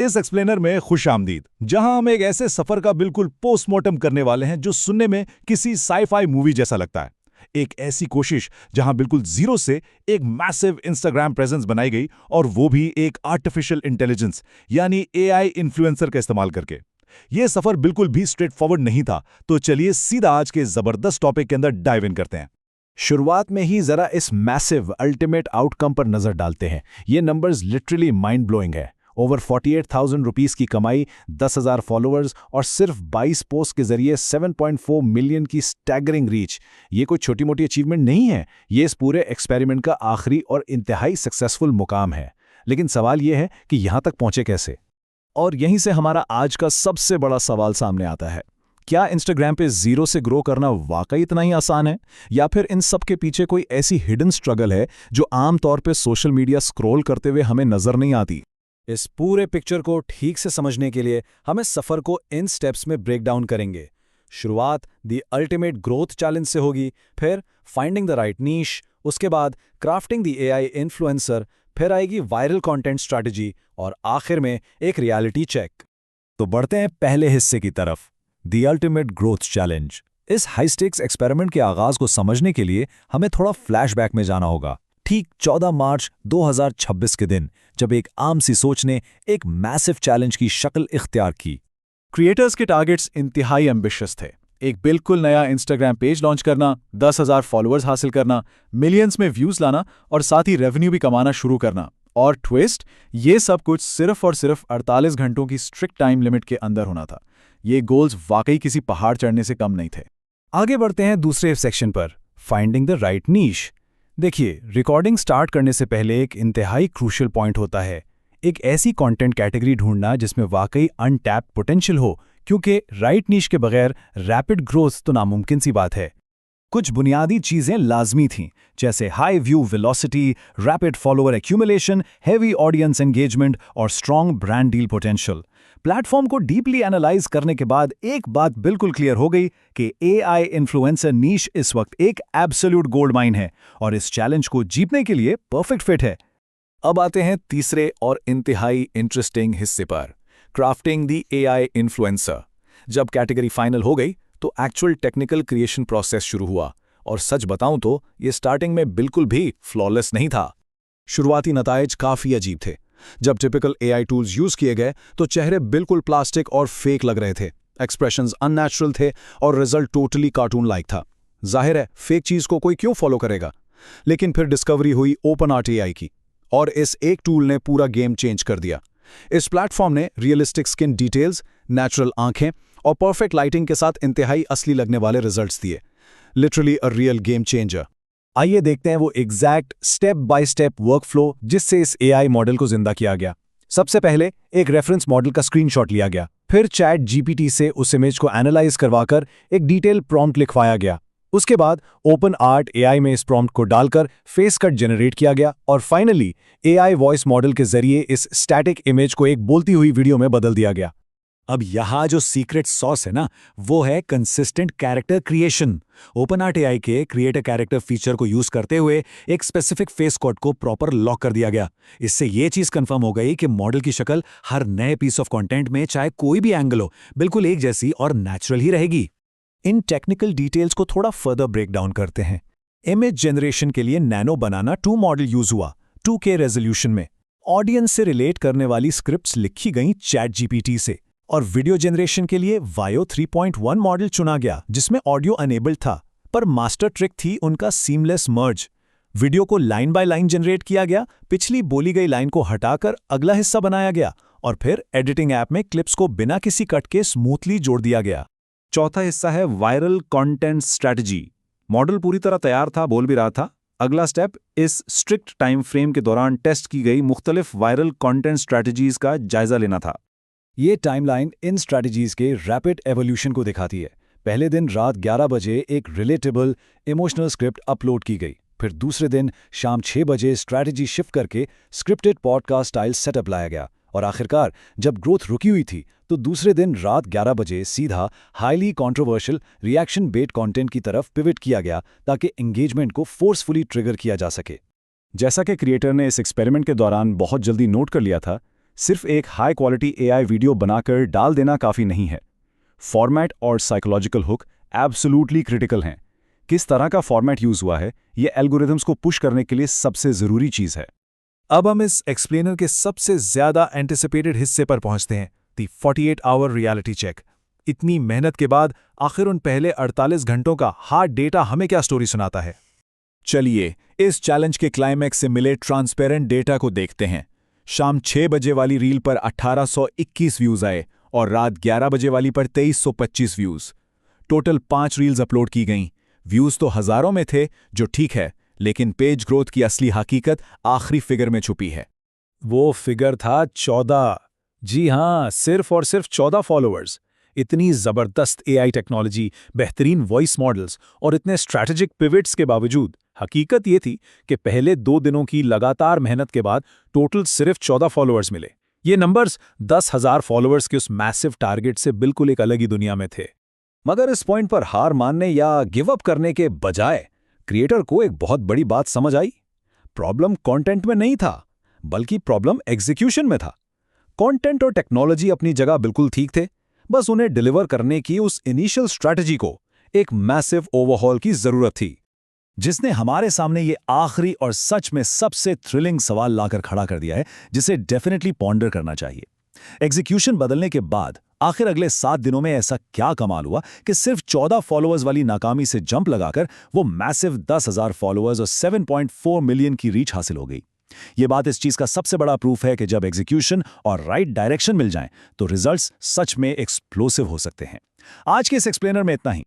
इस एक्सप्लेनर में खुशामदीद, जहां हम एक ऐसे सफर का बिल्कुल पोस्टमार्टम करने वाले हैं जो सुनने में किसी साई-फाई मूवी जैसा लगता है। एक ऐसी कोशिश जहां बिल्कुल जीरो से एक मैसिव इंस्टाग्राम प्रेजेंस बनाई गई, और वो भी एक आर्टिफिशियल इंटेलिजेंस यानी एआई इन्फ्लुएंसर का इस्तेमाल करके। यह सफर बिल्कुल भी स्ट्रेट फॉरवर्ड नहीं था, तो चलिए सीधा आज के जबरदस्त टॉपिक के अंदर डाइव इन करते हैं। शुरुआत में ही जरा इस मैसिव अल्टीमेट आउटकम पर नजर डालते हैं। ये नंबर्स लिटरली माइंड ब्लोइंग है। ओवर 48,000 रुपीस की कमाई, 10,000 फॉलोअर्स और सिर्फ 22 पोस्ट के जरिए 7.4 मिलियन की स्टैगरिंग रीच। ये कोई छोटी मोटी अचीवमेंट नहीं है, ये इस पूरे एक्सपेरिमेंट का आखिरी और इंतहाई सक्सेसफुल मुकाम है। लेकिन सवाल यह है कि यहां तक पहुंचे कैसे? और यहीं से हमारा आज का सबसे बड़ा सवाल सामने आता है। क्या इंस्टाग्राम पे जीरो से ग्रो करना वाकई इतना ही आसान है, या फिर इन सब के पीछे कोई ऐसी हिडन स्ट्रगल है जो आमतौर पे सोशल मीडिया स्क्रॉल करते हुए हमें नजर नहीं आती? इस पूरे पिक्चर को ठीक से समझने के लिए हम इस सफर को इन स्टेप्स में ब्रेक डाउन करेंगे। शुरुआत द अल्टीमेट ग्रोथ चैलेंज से होगी, फिर फाइंडिंग द राइट नीश, उसके बाद क्राफ्टिंग द एआई इन्फ्लुएंसर, फिर आएगी वायरल कंटेंट स्ट्रैटेजी, और आखिर में एक रियलिटी चेक। तो बढ़ते हैं पहले हिस्से की तरफ, द अल्टीमेट ग्रोथ चैलेंज। इस हाई स्टेक्स एक्सपेरिमेंट के आगाज को समझने के लिए हमें थोड़ा फ्लैशबैक में जाना होगा। ठीक 14 मार्च 2026 के दिन, जब एक आम सी सोच ने एक मैसिव चैलेंज की शक्ल इख्तियार की। क्रिएटर्स के टारगेट्स इंतहाई एम्बिशियस थे। एक बिल्कुल नया इंस्टाग्राम पेज लॉन्च करना, 10,000 फॉलोअर्स हासिल करना, मिलियंस में व्यूज लाना और साथ ही रेवेन्यू भी कमाना शुरू करना। और ट्विस्ट, ये सब कुछ सिर्फ और सिर्फ 48 घंटों की स्ट्रिक्ट टाइम लिमिट के अंदर होना था। ये गोल्स वाकई किसी पहाड़ चढ़ने से कम नहीं थे। आगे बढ़ते हैं दूसरे सेक्शन पर, फाइंडिंग द राइट नीश। देखिए, रिकॉर्डिंग स्टार्ट करने से पहले एक इंतहाई क्रूशियल पॉइंट होता है, एक ऐसी कंटेंट कैटेगरी ढूंढना जिसमें वाकई अनटैप्ड पोटेंशियल हो, क्योंकि राइट नीश के बगैर रैपिड ग्रोथ तो नामुमकिन सी बात है। कुछ बुनियादी चीजें लाजमी थीं, जैसे high view velocity, rapid follower accumulation, heavy audience engagement और strong brand deal potential. Platform को डीपली एनालाइज करने के बाद एक बात बिल्कुल क्लियर हो गई कि एआई इन्फ्लुएंसर नीश इस वक्त एक एब्सोल्यूट गोल्ड माइन है और इस चैलेंज को जीतने के लिए परफेक्ट फिट है। अब आते हैं तीसरे और इंतहाई इंटरेस्टिंग हिस्से पर, क्राफ्टिंग द एआई इन्फ्लुएंसर। जब कैटेगरी फाइनल हो गई तो एक्चुअल टेक्निकल क्रिएशन प्रोसेस शुरू हुआ, और सच बताऊं तो ये स्टार्टिंग में बिल्कुल भी फ्लॉलेस नहीं था। शुरुआती नताइज काफी अजीब थे। जब टिपिकल एआई टूल्स यूज किए गए तो चेहरे बिल्कुल प्लास्टिक और फेक लग रहे थे, एक्सप्रेशंस अननेचुरल थे और रिजल्ट टोटली कार्टून लाइक था। जाहिर है, फेक चीज को कोई क्यों फॉलो करेगा? लेकिन फिर डिस्कवरी हुई ओपनआर्ट एआई की, और इस एक टूल ने पूरा गेम चेंज कर दिया। इस प्लेटफॉर्म ने रियलिस्टिक स्किन डिटेल्स, नेचुरल आंखें और परफेक्ट लाइटिंग के साथ इंतहाई असली लगने वाले रिजल्ट्स दिए। Literally a real game changer. आइए देखते हैं वो exact step by step workflow जिससे इस एआई मॉडल को जिंदा किया गया। सबसे पहले एक रेफरेंस मॉडल का स्क्रीनशॉट लिया गया, फिर चैट जीपीटी से उस इमेज को एनालाइज करवाकर एक डिटेल प्रॉम्प्ट लिखवाया गया। उसके बाद ओपन आर्ट एआई में इस प्रॉम्प्ट को डालकर फेस कट जनरेट किया गया, और फाइनली एआई वॉइस मॉडल के जरिए इस स्टैटिक इमेज को एक बोलती हुई वीडियो में बदल दिया गया। अब यहाँ जो सीक्रेट सॉस है ना, वो है कंसिस्टेंट कैरेक्टर क्रिएशन। ओपनआर्ट एआई के क्रिएट अ कैरेक्टर फीचर को यूज करते हुए एक स्पेसिफिक फेस कोड को प्रॉपर लॉक कर दिया गया। इससे ये चीज कंफर्म हो गई कि मॉडल की शक्ल हर नए पीस ऑफ कंटेंट में, चाहे कोई भी एंगल हो, बिल्कुल एक जैसी और नेचुरल ही रहेगी। इन टेक्निकल डिटेल्स को थोड़ा फर्दर ब्रेक डाउन करते हैं। इमेज जनरेशन के लिए नैनो बनाना 2 मॉडल यूज हुआ, 2K रेजोल्यूशन में। ऑडियंस से रिलेट करने वाली स्क्रिप्ट्स लिखी गई चैट जीपीटी से, और वीडियो जनरेशन के लिए वायो 3.1 मॉडल चुना गया, जिसमें ऑडियो अनेबल्ड था, पर मास्टर ट्रिक थी उनका सीमलेस मर्ज। वीडियो को लाइन बाय लाइन जनरेट किया गया, पिछली बोली गई लाइन को हटाकर अगला हिस्सा बनाया गया, और फिर एडिटिंग ऐप में क्लिप्स को बिना किसी कट के स्मूथली जोड़ दिया गया। चौथा हिस्सा है वायरल कंटेंट स्ट्रैटेजी। मॉडल पूरी तरह तैयार था, बोल भी रहा था। अगला स्टेप इस स्ट्रिक्ट टाइम फ्रेम के दौरान टेस्ट की गई मुख्तलिफ वायरल कंटेंट स्ट्रैटेजीज का जायजा लेना था। ये टाइमलाइन इन स्ट्रैटेजीज के रैपिड एवोल्यूशन को दिखाती है। पहले दिन रात 11 बजे एक रिलेटेबल इमोशनल स्क्रिप्ट अपलोड की गई, फिर दूसरे दिन शाम 6 बजे स्ट्रैटेजी शिफ्ट करके स्क्रिप्टेड पॉडकास्ट स्टाइल सेटअप लाया गया, और आखिरकार जब ग्रोथ रुकी हुई थी तो दूसरे दिन रात 11 बजे सीधा हाईली कंट्रोवर्शियल रिएक्शन बेट कंटेंट की तरफ पिवट किया गया, ताकि एंगेजमेंट को फोर्सफुली ट्रिगर किया जा सके। जैसा कि क्रिएटर ने इस एक्सपेरिमेंट के दौरान बहुत जल्दी नोट कर लिया था, सिर्फ एक हाई क्वालिटी AI वीडियो बनाकर डाल देना काफ़ी नहीं है। फॉर्मेट और साइकोलॉजिकल हुक एब्सोल्युटली क्रिटिकल हैं। किस तरह का फॉर्मेट यूज़ हुआ है, ये एल्गोरिथम्स को पुश करने के लिए सबसे ज़रूरी चीज़ है। अब हम इस एक्सप्लेनर के सबसे ज्यादा एंटिसिपेटेड हिस्से पर पहुंचते हैं, दी 48 आवर रियलिटी चेक। इतनी मेहनत के बाद आखिर उन पहले 48 घंटों का हार्ड डेटा हमें क्या स्टोरी सुनाता है? चलिए इस चैलेंज के क्लाइमैक्स से मिले ट्रांसपेरेंट डेटा को देखते हैं। शाम 6 बजे वाली रील पर 1821 व्यूज आए और रात 11 बजे वाली पर 2325 व्यूज। टोटल 5 रील्स अपलोड की गईं। व्यूज तो हजारों में थे, जो ठीक है, लेकिन पेज ग्रोथ की असली हकीकत आखिरी फिगर में छुपी है। वो फिगर था 14। जी हाँ, सिर्फ और सिर्फ 14 फॉलोअर्स। इतनी ज़बरदस्त AI टेक्नोलॉजी, बेहतरीन वॉइस मॉडल्स और इतने स्ट्रैटेजिक पिवट्स के बावजूद हकीकत ये थी कि पहले 2 दिनों की लगातार मेहनत के बाद टोटल सिर्फ 14 फॉलोअर्स मिले। ये नंबर्स 10,000 फॉलोअर्स के उस मैसिव टारगेट से बिल्कुल एक अलग ही दुनिया में थे। मगर इस पॉइंट पर हार मानने या गिव अप करने के बजाय क्रिएटर को एक बहुत बड़ी बात समझ आई। प्रॉब्लम कंटेंट में नहीं था, बल्कि प्रॉब्लम एग्जीक्यूशन में था। कंटेंट और टेक्नोलॉजी अपनी जगह बिल्कुल ठीक थे, बस उन्हें डिलीवर करने की उस इनिशियल स्ट्रैटेजी को एक मैसिव ओवरहॉल की जरूरत थी, जिसने हमारे सामने ये आखिरी और सच में सबसे थ्रिलिंग सवाल लाकर खड़ा कर दिया है, जिसे डेफिनेटली पॉन्डर करना चाहिए। एग्जीक्यूशन बदलने के बाद आखिर अगले 7 दिनों में ऐसा क्या कमाल हुआ कि सिर्फ 14 फॉलोअर्स वाली नाकामी से जंप लगाकर वो मैसिव 10,000 फॉलोअर्स और 7.4 मिलियन की रीच हासिल हो गई। ये बात इस चीज का सबसे बड़ा प्रूफ है कि जब एग्जीक्यूशन और राइट डायरेक्शन मिल जाएं, तो रिजल्ट्स सच में एक्सप्लोसिव हो सकते हैं। आज के इस एक्सप्लेनर में इतना ही।